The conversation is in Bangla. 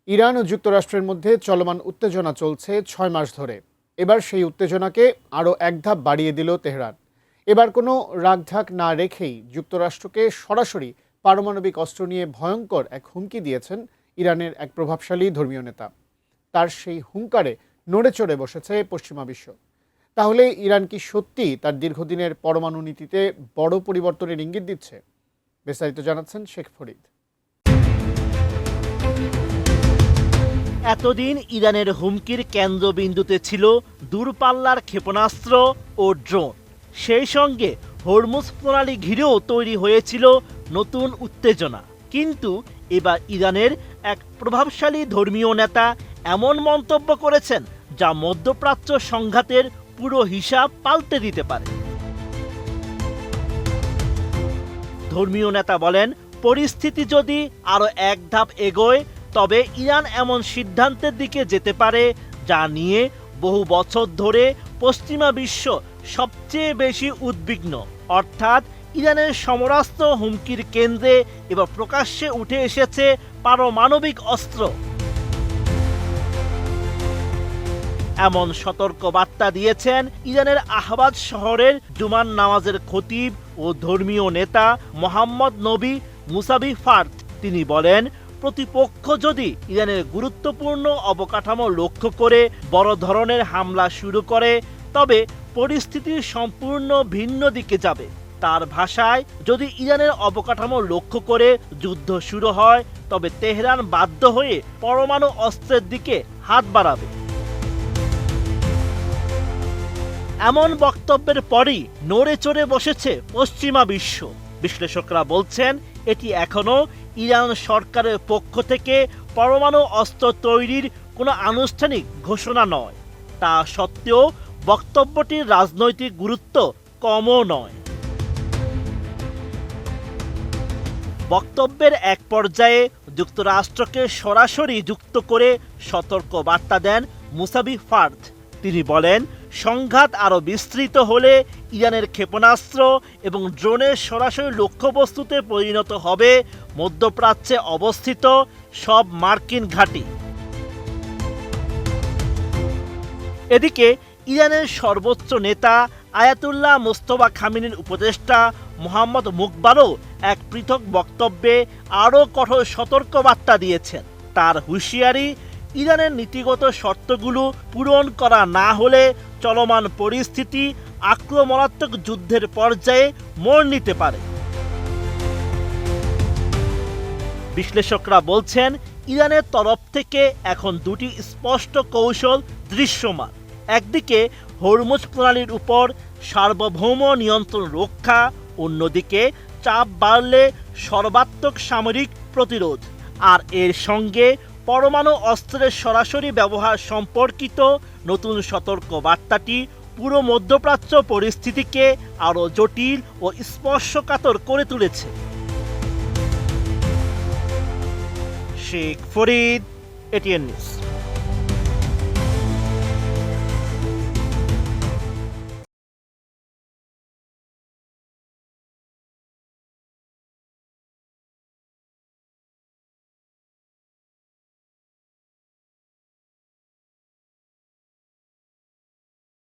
ইরান ও যুক্তরাষ্ট্রের মধ্যে চলমান উত্তেজনা চলছে ৬ মাস ধরে। এবার সেই উত্তেজনাকে আরও এক ধাপ বাড়িয়ে দিল তেহরান। এবার কোনো রাগঢাক না রেখেই যুক্তরাষ্ট্রকে সরাসরি পারমাণবিক অস্ত্র নিয়ে ভয়ঙ্কর এক হুমকি দিয়েছেন ইরানের এক প্রভাবশালী ধর্মীয় নেতা। তার সেই হুঙ্কারে নড়ে চড়ে বসেছে পশ্চিমা বিশ্ব। তাহলে ইরান কি সত্যি তার দীর্ঘদিনের পরমাণু নীতিতে বড় পরিবর্তনের ইঙ্গিত দিচ্ছে? বিস্তারিত জানাচ্ছেন শেখ ফরিদ। এতদিন ইরানের হুমকির কেন্দ্রবিন্দুতে ছিল দূরপাল্লার ক্ষেপণাস্ত্র ও ড্রোন। সেই সঙ্গে হরমুজ প্রণালী ঘিরেও তৈরি হয়েছিল নতুন উত্তেজনা। কিন্তু এবার ইরানের এক প্রভাবশালী ধর্মীয় নেতা এমন মন্তব্য করেছেন যা মধ্যপ্রাচ্য সংঘাতের পুরো হিসাব পাল্টে দিতে পারে। ধর্মীয় নেতা বলেন, পরিস্থিতি যদি আরও এক ধাপ এগোয় তবে ইরান এমন সিদ্ধান্তের দিকে যেতে পারে যা নিয়ে বহু বছর ধরে পশ্চিমা বিশ্ব সবচেয়ে বেশি উদ্বিগ্ন। অর্থাৎ ইরানের সমরাস্ত্র হুমকির কেন্দ্রে এবার প্রকাশ্যে উঠে এসেছে পারমাণবিক অস্ত্র। এমন সতর্ক বার্তা দিয়েছেন ইরানের আহবাজ শহরের জুমার নামাজের খতিব ও ধর্মীয় নেতা মোহাম্মদ নবী মুসাবি ফার্দ। তিনি বলেন, প্রতিপক্ষ যদি ইরানের গুরুত্বপূর্ণ অবকাঠামো লক্ষ্য করে বড় ধরনের হামলা শুরু করে তবে পরিস্থিতি সম্পূর্ণ ভিন্ন দিকে যাবে। তার ভাষায়, যদি ইরানের অবকাঠামো লক্ষ্য করে যুদ্ধ শুরু হয় তবে তেহরান বাধ্য হয়ে পরমাণু অস্ত্রের দিকে হাত বাড়াবে। এমন বক্তব্যের পরই নড়ে চড়ে বসেছে পশ্চিমা বিশ্ব। বিশ্লেষকরা বলছেন, এটি এখনো ইরান সরকারের পক্ষ থেকে পরমাণু অস্ত্র তৈরির কোনো আনুষ্ঠানিক ঘোষণা নয়। তা সত্ত্বেও বক্তব্যটির রাজনৈতিক গুরুত্ব কমও নয়। বক্তব্যের এক পর্যায়ে যুক্তরাষ্ট্রকে সরাসরি যুক্ত করে সতর্ক বার্তা দেন মুসাবি ফার্দ। তিনি বলেন, সংঘাত আরও বিস্তৃত হলে ইরানের ক্ষেপণাস্ত্র এবং ড্রোনের সরাসরি লক্ষ্যবস্তুতে পরিণত হবে মধ্যপ্রাচ্যে অবস্থিত সব মার্কিন ঘাঁটি। এদিকে ইরানের সর্বোচ্চ নেতা আয়াতুল্লাহ মোস্তফা খামেনির উপদেষ্টা মোহাম্মদ মুকবারও এক পৃথক বক্তব্যে আরও কঠোর সতর্কবার্তা দিয়েছেন। তার হুঁশিয়ারি, ইরানের নীতিগত শর্তগুলো পূরণ করা না হলে চলমান পরিস্থিতি আক্রমণাত্মক যুদ্ধের পর্যায়ে মোড় নিতে পারে। বিশ্লেষকরা বলছেন, ইরানের তরফ থেকে এখন দুটি স্পষ্ট কৌশল দৃশ্যমান। একদিকে হরমুজ প্রণালীর উপর সার্বভৌম নিয়ন্ত্রণ রক্ষা, অন্যদিকে চাপ বাড়লে সর্বাত্মক সামরিক প্রতিরোধ। আর এর সঙ্গে পরমাণু অস্ত্রের সরাসরি ব্যবহার সম্পর্কিত নতুন সতর্ক বার্তাটি পুরো মধ্যপ্রাচ্য পরিস্থিতিকে আরও জটিল ও স্পর্শকাতর করে তুলেছে। Sheikh Farid, ATN news.